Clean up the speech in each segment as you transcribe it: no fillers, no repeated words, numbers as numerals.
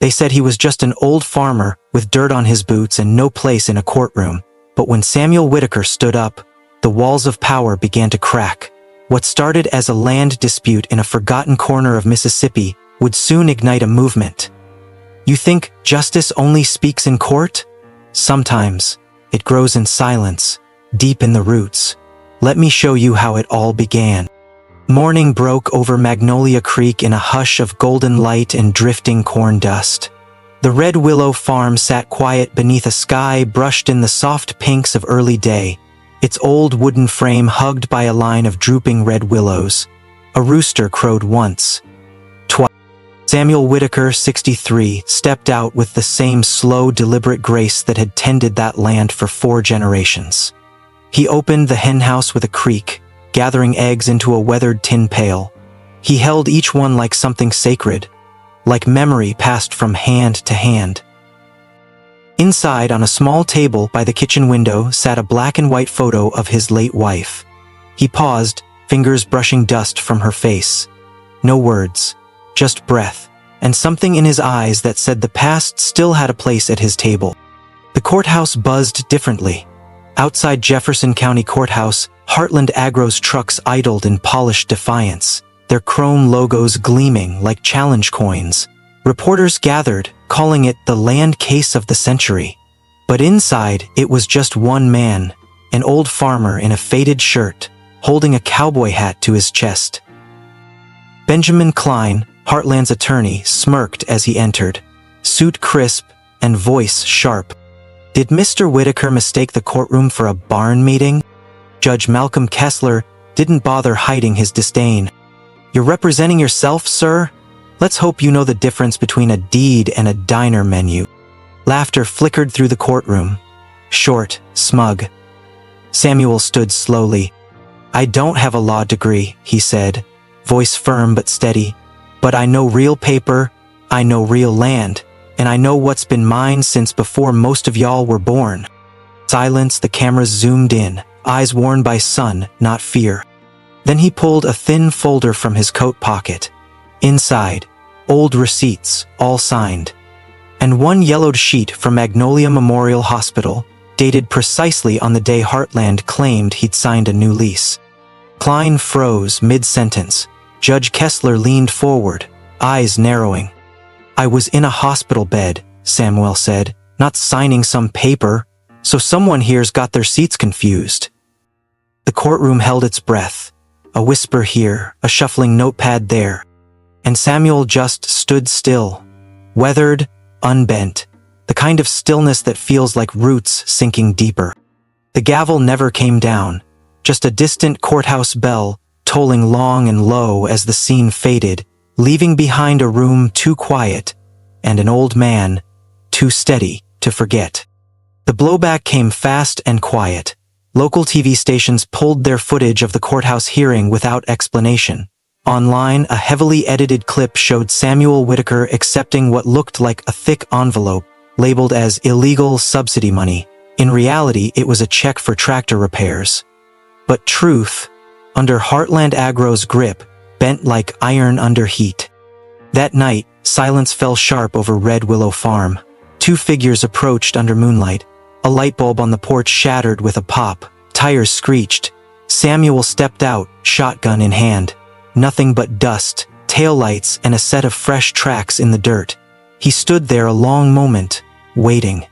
They said he was just an old farmer with dirt on his boots and no place in a courtroom. But when Samuel Whitaker stood up, the walls of power began to crack. What started as a land dispute in a forgotten corner of Mississippi would soon ignite a movement. You think justice only speaks in court? Sometimes. It grows in silence, deep in the roots. Let me show you how it all began. Morning broke over Magnolia Creek in a hush of golden light and drifting corn dust. The red willow farm sat quiet beneath a sky brushed in the soft pinks of early day, its old wooden frame hugged by a line of drooping red willows. A rooster crowed once. Twice. Samuel Whitaker, 63, stepped out with the same slow, deliberate grace that had tended that land for 4 generations. He opened the henhouse with a creak, gathering eggs into a weathered tin pail. He held each one like something sacred, like memory passed from hand to hand. Inside, on a small table by the kitchen window, sat a black and white photo of his late wife. He paused, fingers brushing dust from her face. No words, just breath, and something in his eyes that said the past still had a place at his table. The courthouse buzzed differently. Outside Jefferson County Courthouse, Heartland Agro's trucks idled in polished defiance, their chrome logos gleaming like challenge coins. Reporters gathered, calling it the land case of the century. But inside, it was just one man, an old farmer in a faded shirt, holding a cowboy hat to his chest. Benjamin Klein, Heartland's attorney, smirked as he entered, suit crisp and voice sharp. Did Mr. Whitaker mistake the courtroom for a barn meeting? Judge Malcolm Kessler didn't bother hiding his disdain. You're representing yourself, sir? Let's hope you know the difference between a deed and a diner menu. Laughter flickered through the courtroom. Short, smug. Samuel stood slowly. I don't have a law degree, he said, voice firm but steady. But I know real paper, I know real land, and I know what's been mine since before most of y'all were born. Silence, the cameras zoomed in, eyes worn by sun, not fear. Then he pulled a thin folder from his coat pocket. Inside, old receipts, all signed. And one yellowed sheet from Magnolia Memorial Hospital, dated precisely on the day Heartland claimed he'd signed a new lease. Klein froze mid-sentence. Judge Kessler leaned forward, eyes narrowing. I was in a hospital bed, Samuel said, not signing some paper, so someone here's got their seats confused. The courtroom held its breath. A whisper here, a shuffling notepad there. And Samuel just stood still, weathered, unbent, the kind of stillness that feels like roots sinking deeper. The gavel never came down, just a distant courthouse bell, tolling long and low as the scene faded, leaving behind a room too quiet, and an old man, too steady to forget. The blowback came fast and quiet. Local TV stations pulled their footage of the courthouse hearing without explanation. Online, a heavily edited clip showed Samuel Whitaker accepting what looked like a thick envelope, labeled as illegal subsidy money. In reality, it was a check for tractor repairs. But truth, under Heartland Agro's grip, bent like iron under heat. That night, silence fell sharp over Red Willow Farm. 2 figures approached under moonlight. A light bulb on the porch shattered with a pop. Tires screeched. Samuel stepped out, shotgun in hand. Nothing but dust, taillights, and a set of fresh tracks in the dirt. He stood there a long moment, waiting.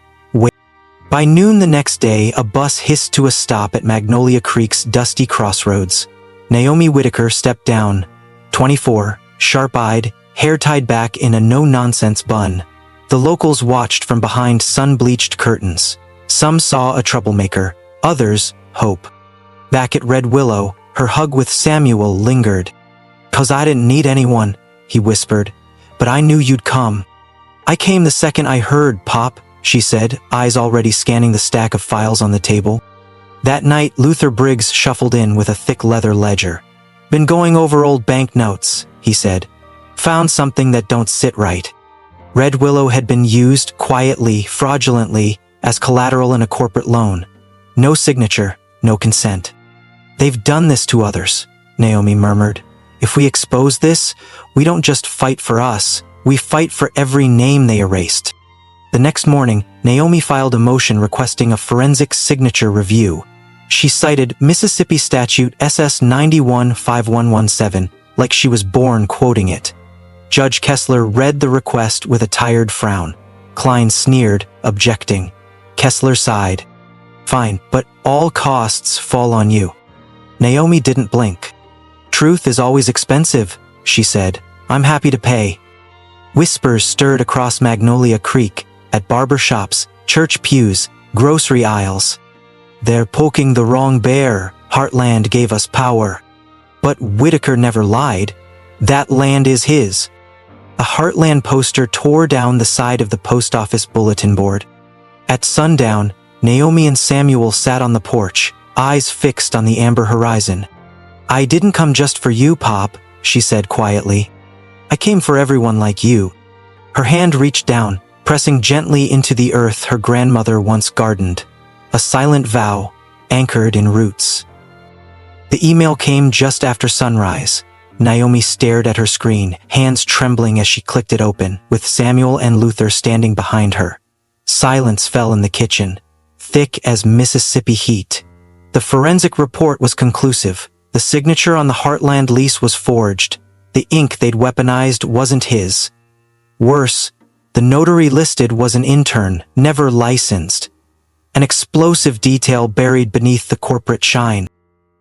By noon the next day, a bus hissed to a stop at Magnolia Creek's dusty crossroads. Naomi Whitaker stepped down, 24, sharp-eyed, hair tied back in a no-nonsense bun. The locals watched from behind sun-bleached curtains. Some saw a troublemaker, others, hope. Back at Red Willow, her hug with Samuel lingered. "'Cause I didn't need anyone," he whispered, "but I knew you'd come." "I came the second I heard, Pop," she said, eyes already scanning the stack of files on the table. That night, Luther Briggs shuffled in with a thick leather ledger. "Been going over old bank notes," he said. "Found something that don't sit right." Red Willow had been used quietly, fraudulently, as collateral in a corporate loan. No signature, no consent. "They've done this to others," Naomi murmured. "If we expose this, we don't just fight for us, We fight for every name they erased. The next morning, Naomi filed a motion requesting a forensic signature review. She cited Mississippi Statute SS 91-5117 like she was born quoting it. Judge Kessler read the request with a tired frown. Klein sneered, objecting. Kessler sighed. Fine, but all costs fall on you. Naomi didn't blink. Truth is always expensive, she said. I'm happy to pay. Whispers stirred across Magnolia Creek, at barber shops, church pews, grocery aisles. They're poking the wrong bear. Heartland gave us power. But Whitaker never lied. That land is his. A Heartland poster tore down the side of the post office bulletin board. At sundown, Naomi and Samuel sat on the porch, eyes fixed on the amber horizon. I didn't come just for you, Pop, she said quietly. I came for everyone like you. Her hand reached down, pressing gently into the earth her grandmother once gardened. A silent vow, anchored in roots. The email came just after sunrise. Naomi stared at her screen, hands trembling as she clicked it open, with Samuel and Luther standing behind her. Silence fell in the kitchen, thick as Mississippi heat. The forensic report was conclusive. The signature on the Heartland lease was forged. The ink they'd weaponized wasn't his. Worse, the notary listed was an intern, never licensed. An explosive detail buried beneath the corporate shine.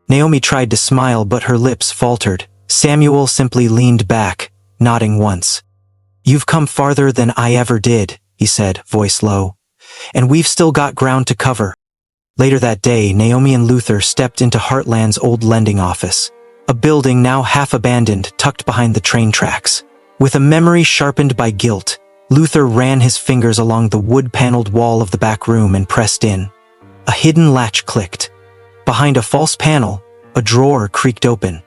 Naomi tried to smile, but her lips faltered. Samuel simply leaned back, nodding once. You've come farther than I ever did, he said, voice low. And we've still got ground to cover. Later that day, Naomi and Luther stepped into Heartland's old lending office, a building now half abandoned, tucked behind the train tracks. With a memory sharpened by guilt, Luther ran his fingers along the wood-paneled wall of the back room and pressed in. A hidden latch clicked. Behind a false panel, a drawer creaked open.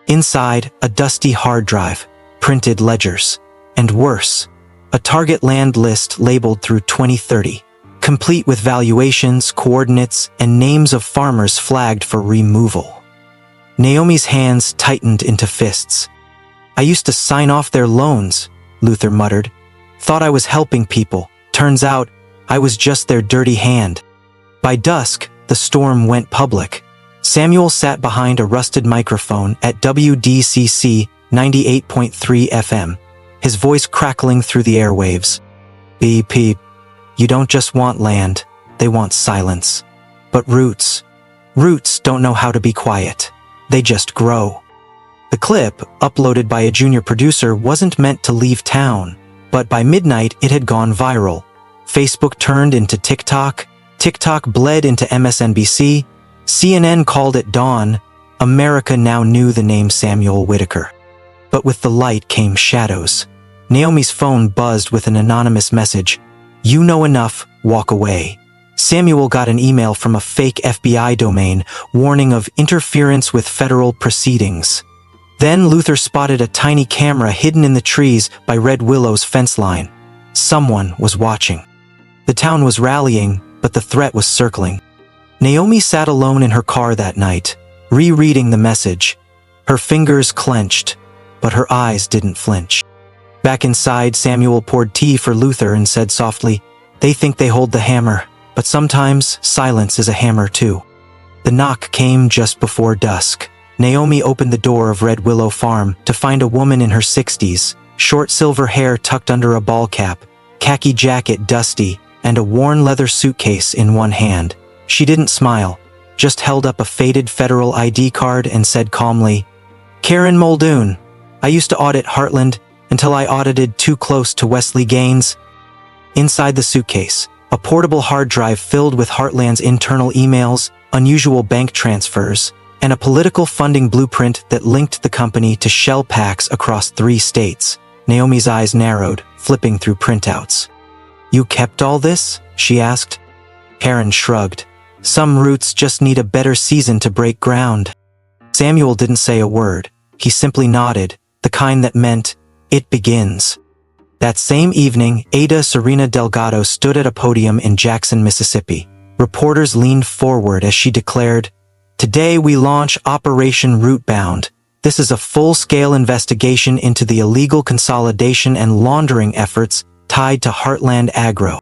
Inside, a dusty hard drive, printed ledgers, and worse, a target land list labeled through 2030, complete with valuations, coordinates, and names of farmers flagged for removal. Naomi's hands tightened into fists. I used to sign off their loans, Luther muttered. Thought I was helping people. Turns out, I was just their dirty hand. By dusk, the storm went public. Samuel sat behind a rusted microphone at WDCC 98.3 FM, his voice crackling through the airwaves. Beep, beep. You don't just want land, they want silence. But roots don't know how to be quiet. They just grow. The clip, uploaded by a junior producer, wasn't meant to leave town, but by midnight it had gone viral. Facebook turned into TikTok, TikTok bled into MSNBC, CNN called it dawn. America now knew the name Samuel Whitaker. But with the light came shadows. Naomi's phone buzzed with an anonymous message. You know enough, walk away. Samuel got an email from a fake FBI domain warning of interference with federal proceedings. Then Luther spotted a tiny camera hidden in the trees by Red Willow's fence line. Someone was watching. The town was rallying, but the threat was circling. Naomi sat alone in her car that night, rereading the message. Her fingers clenched, but her eyes didn't flinch. Back inside, Samuel poured tea for Luther and said softly, They think they hold the hammer, but sometimes silence is a hammer too. The knock came just before dusk. Naomi opened the door of Red Willow Farm to find a woman in her 60s, short silver hair tucked under a ball cap, khaki jacket dusty, and a worn leather suitcase in one hand. She didn't smile, just held up a faded federal ID card and said calmly, Karen Muldoon. I used to audit Heartland until I audited too close to Wesley Gaines. Inside the suitcase, a portable hard drive filled with Heartland's internal emails, unusual bank transfers, and a political funding blueprint that linked the company to shell packs across 3 states. Naomi's eyes narrowed, flipping through printouts. You kept all this? She asked. Karen shrugged. Some roots just need a better season to break ground. Samuel didn't say a word. He simply nodded, the kind that meant, it begins. That same evening, Ada Serena Delgado stood at a podium in Jackson, Mississippi. Reporters leaned forward as she declared, Today we launch Operation Rootbound, This is a full-scale investigation into the illegal consolidation and laundering efforts tied to Heartland Agro.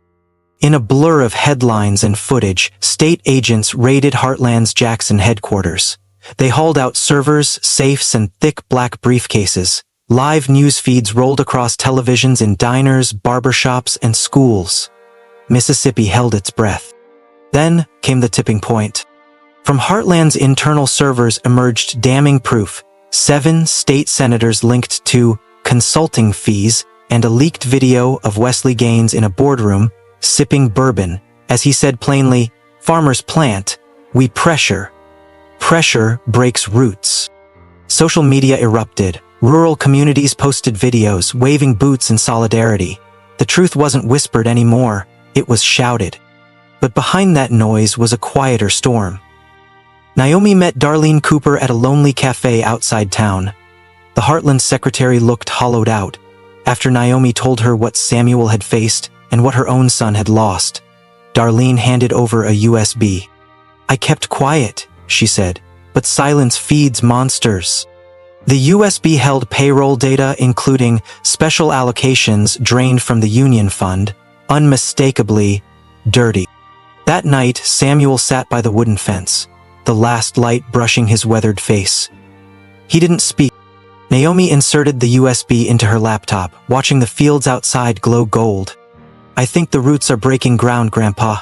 In a blur of headlines and footage, state agents raided Heartland's Jackson headquarters. They hauled out servers, safes, and thick black briefcases. Live news feeds rolled across televisions in diners, barbershops, and schools. Mississippi held its breath. Then came the tipping point. From Heartland's internal servers emerged damning proof: 7 state senators linked to consulting fees and a leaked video of Wesley Gaines in a boardroom, sipping bourbon, as he said plainly, "Farmers plant, we pressure. Pressure breaks roots." Social media erupted. Rural communities posted videos, waving boots in solidarity. The truth wasn't whispered anymore, it was shouted. But behind that noise was a quieter storm. Naomi met Darlene Cooper at a lonely cafe outside town. The Heartland secretary looked hollowed out. After Naomi told her what Samuel had faced and what her own son had lost, Darlene handed over a USB. "I kept quiet," she said, "but silence feeds monsters." The USB held payroll data including special allocations drained from the union fund, unmistakably dirty. That night, Samuel sat by the wooden fence, the last light brushing his weathered face. He didn't speak. Naomi inserted the USB into her laptop, watching the fields outside glow gold. "I think the roots are breaking ground, Grandpa."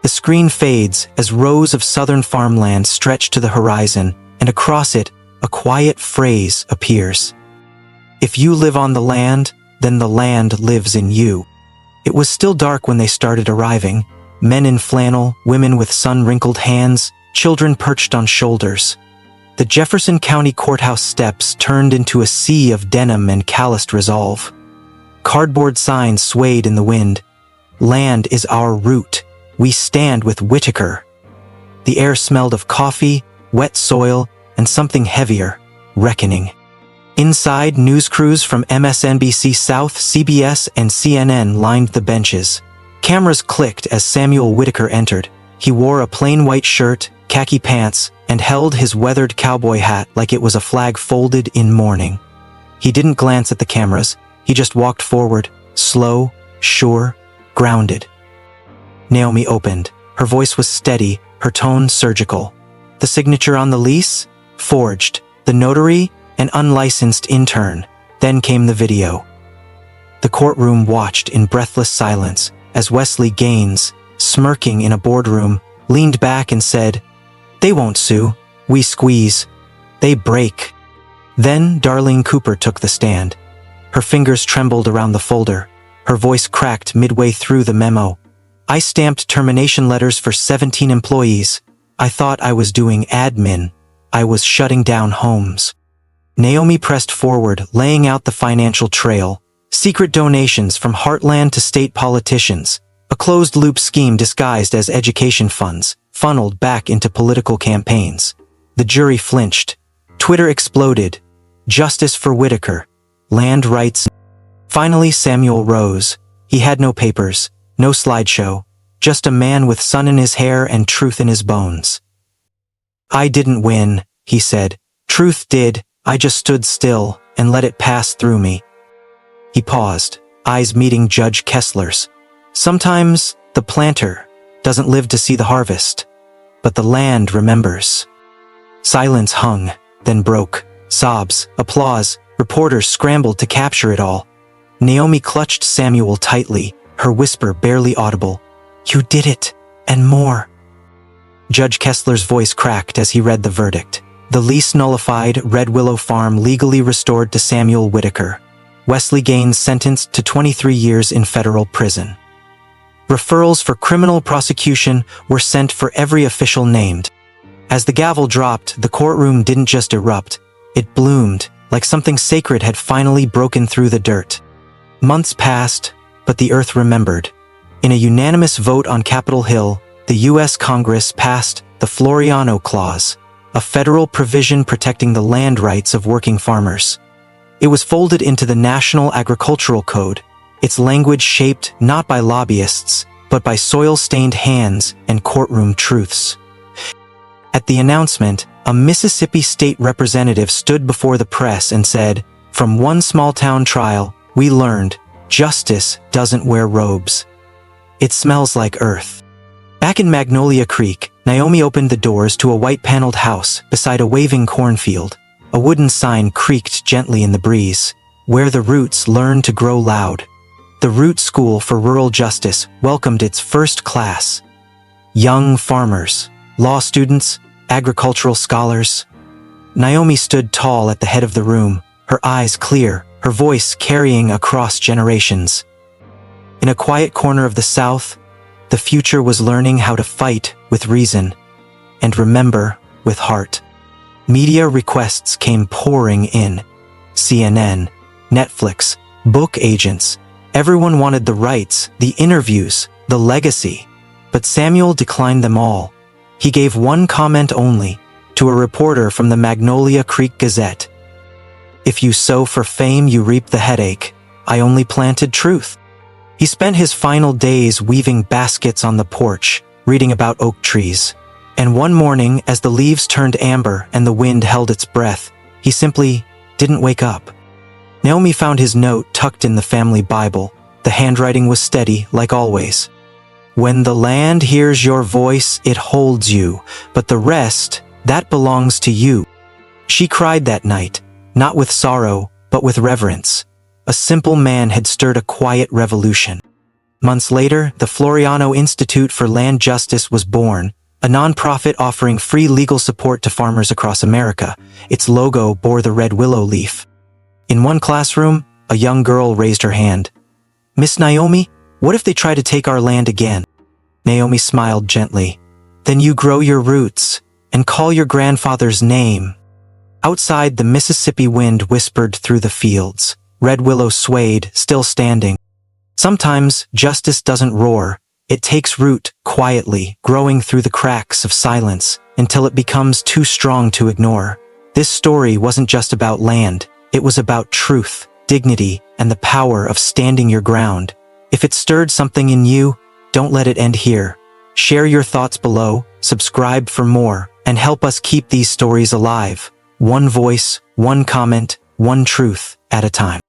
The screen fades as rows of southern farmland stretch to the horizon, and across it, a quiet phrase appears. "If you live on the land, then the land lives in you." It was still dark when they started arriving. Men in flannel, women with sun-wrinkled hands, children perched on shoulders. The Jefferson County Courthouse steps turned into a sea of denim and calloused resolve. Cardboard signs swayed in the wind. "Land is our root. We stand with Whitaker." The air smelled of coffee, wet soil, and something heavier: reckoning. Inside, news crews from MSNBC South, CBS, and CNN lined the benches. Cameras clicked as Samuel Whitaker entered. He wore a plain white shirt, khaki pants, and held his weathered cowboy hat like it was a flag folded in mourning. He didn't glance at the cameras. He just walked forward, slow, sure, grounded. Naomi opened. Her voice was steady, her tone surgical. "The signature on the lease? Forged. The notary? An unlicensed intern." Then came the video. The courtroom watched in breathless silence as Wesley Gaines, smirking in a boardroom, leaned back and said, "They won't sue. We squeeze. They break." Then Darlene Cooper took the stand. Her fingers trembled around the folder. Her voice cracked midway through the memo. "I stamped termination letters for 17 employees. I thought I was doing admin. I was shutting down homes." Naomi pressed forward, laying out the financial trail. Secret donations from Heartland to state politicians. A closed-loop scheme disguised as education funds, funneled back into political campaigns. The jury flinched. Twitter exploded. "Justice for Whitaker. Land rights." Finally, Samuel rose. He had no papers, no slideshow, just a man with sun in his hair and truth in his bones. "I didn't win," he said. "Truth did. I just stood still and let it pass through me." He paused, eyes meeting Judge Kessler's. "Sometimes the planter doesn't live to see the harvest, but the land remembers." Silence hung, then broke. Sobs, applause, reporters scrambled to capture it all. Naomi clutched Samuel tightly, her whisper barely audible. "You did it, and more." Judge Kessler's voice cracked as he read the verdict. The lease nullified, Red Willow Farm legally restored to Samuel Whitaker. Wesley Gaines sentenced to 23 years in federal prison. Referrals for criminal prosecution were sent for every official named. As the gavel dropped, the courtroom didn't just erupt, it bloomed, like something sacred had finally broken through the dirt. Months passed, but the earth remembered. In a unanimous vote on Capitol Hill, the U.S. Congress passed the Floriano Clause, a federal provision protecting the land rights of working farmers. It was folded into the National Agricultural Code, its language shaped not by lobbyists, but by soil-stained hands and courtroom truths. At the announcement, a Mississippi state representative stood before the press and said, "From one small-town trial, we learned, justice doesn't wear robes. It smells like earth." Back in Magnolia Creek, Naomi opened the doors to a white-paneled house beside a waving cornfield. A wooden sign creaked gently in the breeze, "Where the roots learn to grow loud." The Root School for Rural Justice welcomed its first class. Young farmers, law students, agricultural scholars. Naomi stood tall at the head of the room, her eyes clear, her voice carrying across generations. In a quiet corner of the South, the future was learning how to fight with reason and remember with heart. Media requests came pouring in. CNN, Netflix, book agents. Everyone wanted the rights, the interviews, the legacy. But Samuel declined them all. He gave one comment only, to a reporter from the Magnolia Creek Gazette. "If you sow for fame, you reap the headache. I only planted truth." He spent his final days weaving baskets on the porch, reading about oak trees. And one morning, as the leaves turned amber and the wind held its breath, he simply didn't wake up. Naomi found his note tucked in the family Bible. The handwriting was steady, like always. "When the land hears your voice, it holds you, but the rest, that belongs to you." She cried that night, not with sorrow, but with reverence. A simple man had stirred a quiet revolution. Months later, the Floriano Institute for Land Justice was born, a nonprofit offering free legal support to farmers across America. Its logo bore the red willow leaf. In one classroom, a young girl raised her hand. "Miss Naomi, what if they try to take our land again?" Naomi smiled gently. "Then you grow your roots and call your grandfather's name." Outside, the Mississippi wind whispered through the fields. Red willow swayed, still standing. Sometimes justice doesn't roar. It takes root quietly, growing through the cracks of silence until it becomes too strong to ignore. This story wasn't just about land. It was about truth, dignity, and the power of standing your ground. If it stirred something in you, don't let it end here. Share your thoughts below, subscribe for more, and help us keep these stories alive. One voice, one comment, one truth at a time.